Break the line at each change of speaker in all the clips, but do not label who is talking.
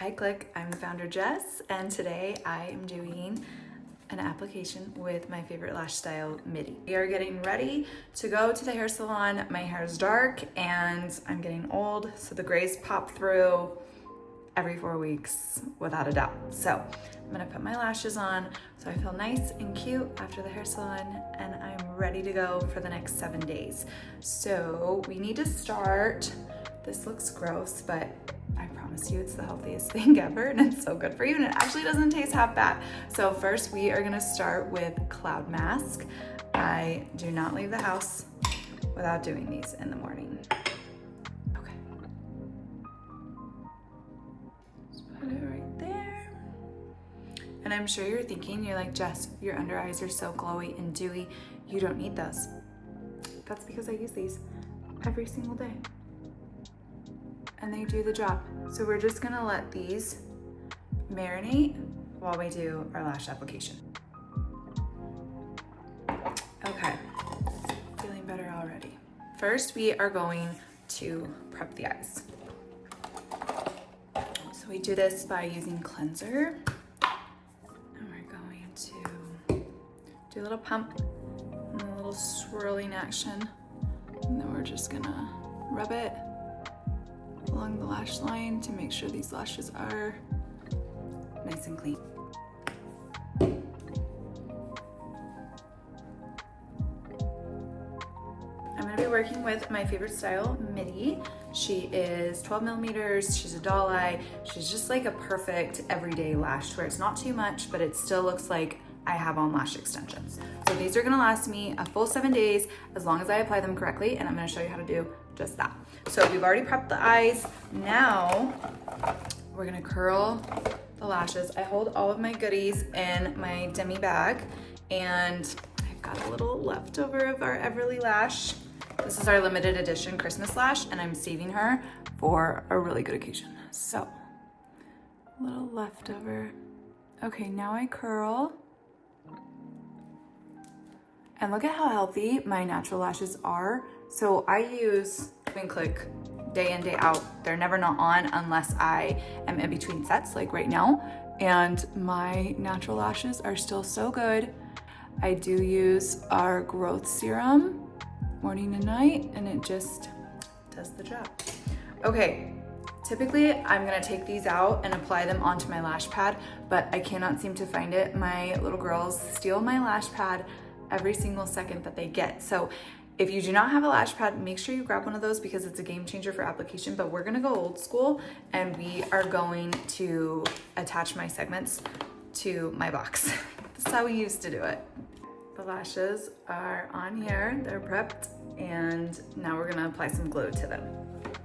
Hi Click, I'm the founder Jess, and today I am doing an application with my favorite lash style, Midi. We are getting ready to go to the hair salon. My hair is dark and I'm getting old, so the grays pop through every 4 weeks without a doubt. So I'm gonna put my lashes on so I feel nice and cute after the hair salon, and I'm ready to go for the next 7 days. So we need to start. This looks gross, but I promise you it's the healthiest thing ever and it's so good for you, and it actually doesn't taste half bad. So first we are gonna start with cloud mask. I do not leave the house without doing these in the morning. Okay. Just put it right there. And I'm sure you're thinking, you're like, Jess, your under eyes are so glowy and dewy. You don't need those. That's because I use these every single day. And they do the job. So we're just gonna let these marinate while we do our lash application. Okay, feeling better already. First, we are going to prep the eyes. So we do this by using cleanser. And we're going to do a little pump and a little swirling action. And then we're just gonna rub it along the lash line to make sure these lashes are nice and clean. I'm gonna be working with my favorite style, Midi. She is 12 millimeters, she's a doll eye. She's just like a perfect everyday lash where it's not too much, but it still looks like I have on lash extensions. So these are gonna last me a full 7 days as long as I apply them correctly, and I'm gonna show you how to do just that. So we've already prepped the eyes. Now we're gonna curl the lashes. I hold all of my goodies in my demi bag, and I've got a little leftover of our Everly lash. This is our limited edition Christmas lash, and I'm saving her for a really good occasion. So, a little leftover. Okay, now I curl. And look at how healthy my natural lashes are. So I use WinkClique day in, day out. They're never not on unless I am in between sets, like right now. And my natural lashes are still so good. I do use our growth serum morning and night, and it just does the job. Okay, typically I'm gonna take these out and apply them onto my lash pad, but I cannot seem to find it. My little girls steal my lash pad every single second that they get. So if you do not have a lash pad, make sure you grab one of those because it's a game changer for application. But we're gonna go old school, and we are going to attach my segments to my box. That's how we used to do it. The lashes are on here, they're prepped, and now we're gonna apply some glue to them.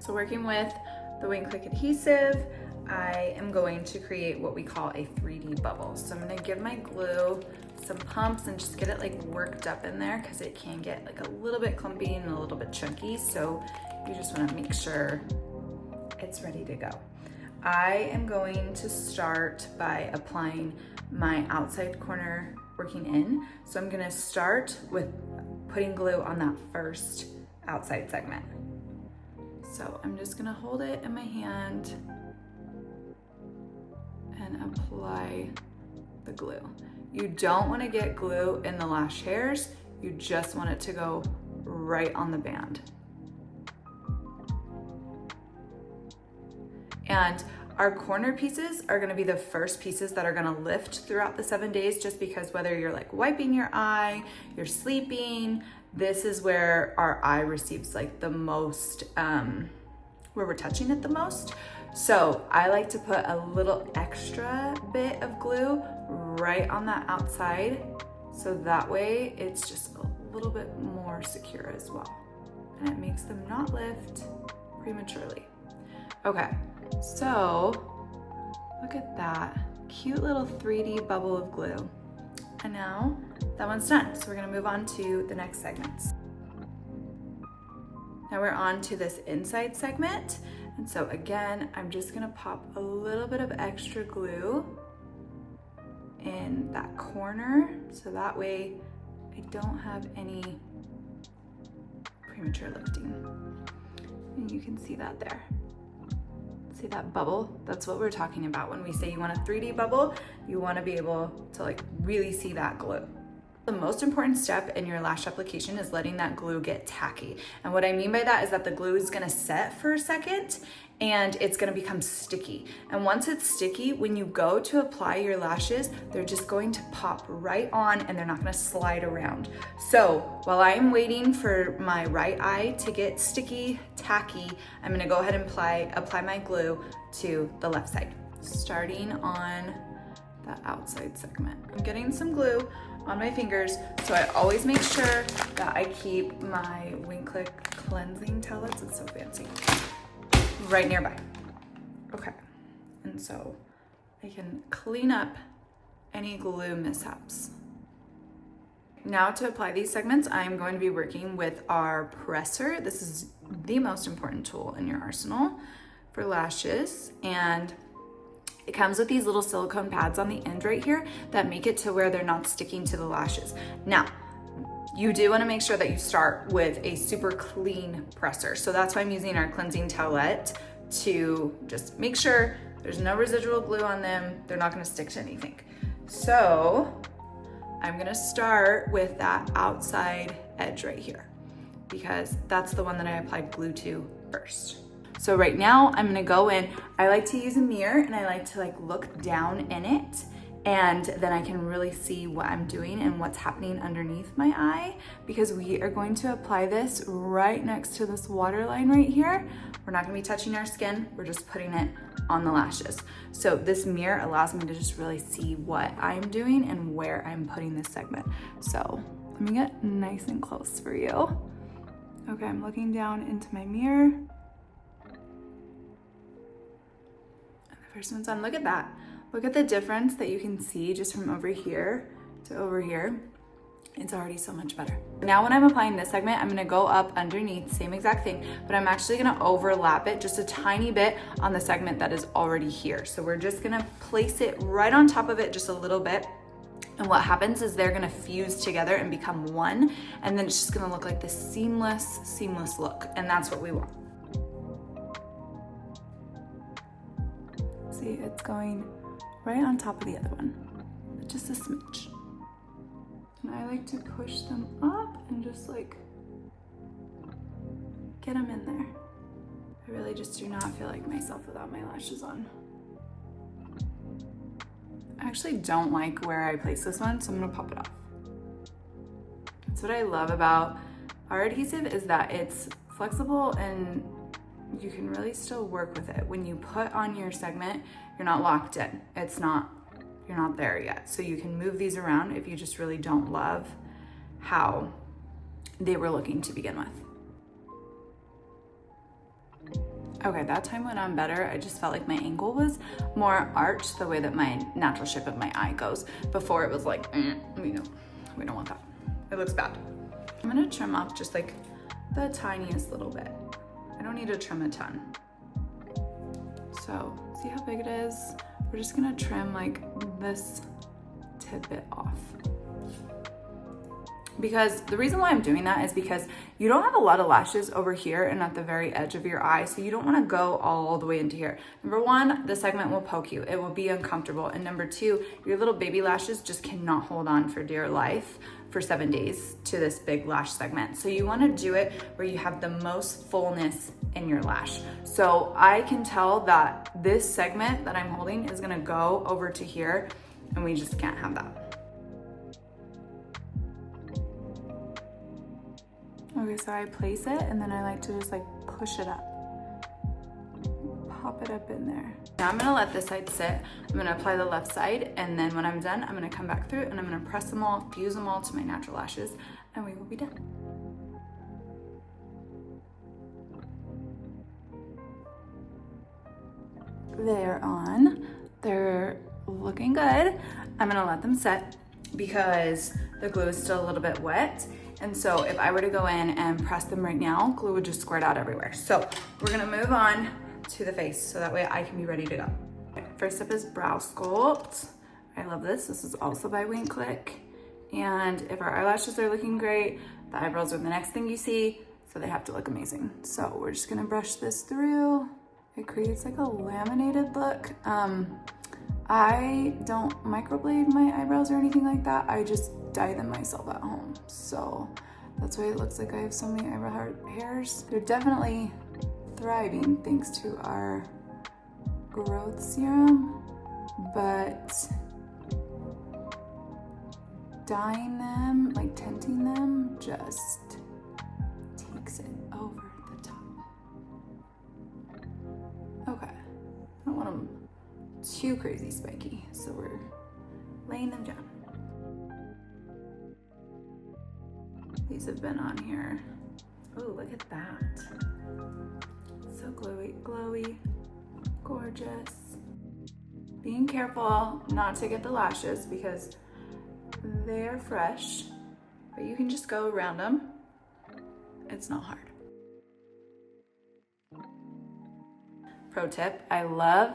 So working with the WinkClique adhesive, I am going to create what we call a 3D bubble. So I'm gonna give my glue some pumps and just get it like worked up in there, because it can get like a little bit clumpy and a little bit chunky. So you just wanna make sure it's ready to go. I am going to start by applying my outside corner working in. So I'm gonna start with putting glue on that first outside segment. So I'm just gonna hold it in my hand and apply the glue. You don't wanna get glue in the lash hairs, you just want it to go right on the band. And our corner pieces are gonna be the first pieces that are gonna lift throughout the 7 days, just because whether you're like wiping your eye, you're sleeping, this is where our eye receives like the most, where we're touching it the most. So I like to put a little extra bit of glue right on that outside, so that way it's just a little bit more secure as well. And it makes them not lift prematurely. Okay, so look at that cute little 3D bubble of glue. And now that one's done. So we're gonna move on to the next segments. Now we're on to this inside segment. And so again, I'm just gonna pop a little bit of extra glue in that corner, so that way I don't have any premature lifting. And you can see that there. See that bubble? That's what we're talking about. When we say you want a 3D bubble, you want to be able to like really see that glue. The most important step in your lash application is letting that glue get tacky. And what I mean by that is that the glue is gonna set for a second and it's gonna become sticky. And once it's sticky, when you go to apply your lashes, they're just going to pop right on and they're not gonna slide around. So while I'm waiting for my right eye to get sticky, tacky, I'm gonna go ahead and apply my glue to the left side, starting on the outside segment. I'm getting some glue on my fingers, so I always make sure that I keep my WinkClique cleansing tablets, it's so fancy, right nearby. Okay, and so I can clean up any glue mishaps. Now to apply these segments, I'm going to be working with our presser. This is the most important tool in your arsenal for lashes, and it comes with these little silicone pads on the end right here that make it to where they're not sticking to the lashes. Now, you do want to make sure that you start with a super clean presser. So that's why I'm using our cleansing towelette to just make sure there's no residual glue on them. They're not going to stick to anything. So I'm going to start with that outside edge right here because that's the one that I applied glue to first. So right now I'm gonna go in, I like to use a mirror and I like to like look down in it, and then I can really see what I'm doing and what's happening underneath my eye, because we are going to apply this right next to this waterline right here. We're not gonna be touching our skin, we're just putting it on the lashes. So this mirror allows me to just really see what I'm doing and where I'm putting this segment. So let me get nice and close for you. Okay, I'm looking down into my mirror. First one's on. Look at that. Look at the difference that you can see just from over here to over here. It's already so much better. Now when I'm applying this segment, I'm gonna go up underneath, same exact thing, but I'm actually gonna overlap it just a tiny bit on the segment that is already here. So we're just gonna place it right on top of it just a little bit. And what happens is they're gonna fuse together and become one, and then it's just gonna look like this seamless look, and that's what we want. See, it's going right on top of the other one, just a smidge. And I like to push them up and just like get them in there. I really just do not feel like myself without my lashes on. I actually don't like where I place this one, so I'm gonna pop it off. That's what I love about our adhesive, is that it's flexible and you can really still work with it. When you put on your segment, you're not locked in. You're not there yet. So you can move these around if you just really don't love how they were looking to begin with. Okay, that time went on better. I just felt like my angle was more arched the way that my natural shape of my eye goes. Before it was like, we don't want that. It looks bad. I'm gonna trim off just like the tiniest little bit. I don't need to trim a ton. So see how big it is? We're just gonna trim like this tidbit off. Because the reason why I'm doing that is because you don't have a lot of lashes over here and at the very edge of your eye, so you don't wanna go all the way into here. Number one, the segment will poke you. It will be uncomfortable. And number two, your little baby lashes just cannot hold on for dear life for 7 days to this big lash segment. So you wanna do it where you have the most fullness in your lash. So I can tell that this segment that I'm holding is gonna go over to here, and we just can't have that. Okay, so I place it and then I like to just like push it up. Pop it up in there. Now I'm gonna let this side sit. I'm gonna apply the left side, and then when I'm done, I'm gonna come back through and I'm gonna press them all, fuse them all to my natural lashes, and we will be done. They're on. They're looking good. I'm gonna let them set because the glue is still a little bit wet. And so if I were to go in and press them right now, glue would just squirt out everywhere. So we're gonna move on to the face so that way I can be ready to go. First up is brow sculpt. I love this. This is also by WinkClique. And if our eyelashes are looking great, the eyebrows are the next thing you see, so they have to look amazing. So we're just gonna brush this through It creates like a laminated look. I don't microblade my eyebrows or anything like that. I just dye them myself at home. So that's why it looks like I have so many eyebrow hairs. They're definitely thriving thanks to our growth serum, but dyeing them, like tinting them, just takes it over the top. Okay, I don't want them too crazy spiky, so we're laying them down. These have been on here. Oh, look at that. So glowy, gorgeous. Being careful not to get the lashes because they're fresh, but you can just go around them. It's not hard. Pro tip, I love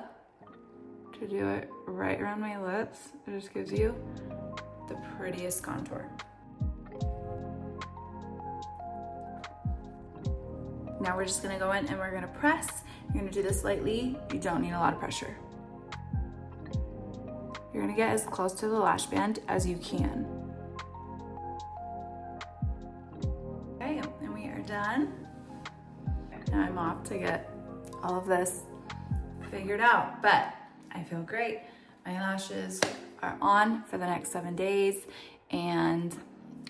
to do it right around my lips. It just gives you the prettiest contour. Now we're just gonna go in and we're gonna press. You're gonna do this lightly. You don't need a lot of pressure. You're gonna get as close to the lash band as you can. Okay, and we are done. Now I'm off to get all of this figured out, but I feel great. My lashes are on for the next 7 days, and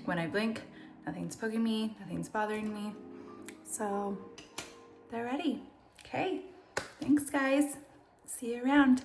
when I blink, nothing's poking me, nothing's bothering me. So they're ready. Okay, thanks guys. See you around.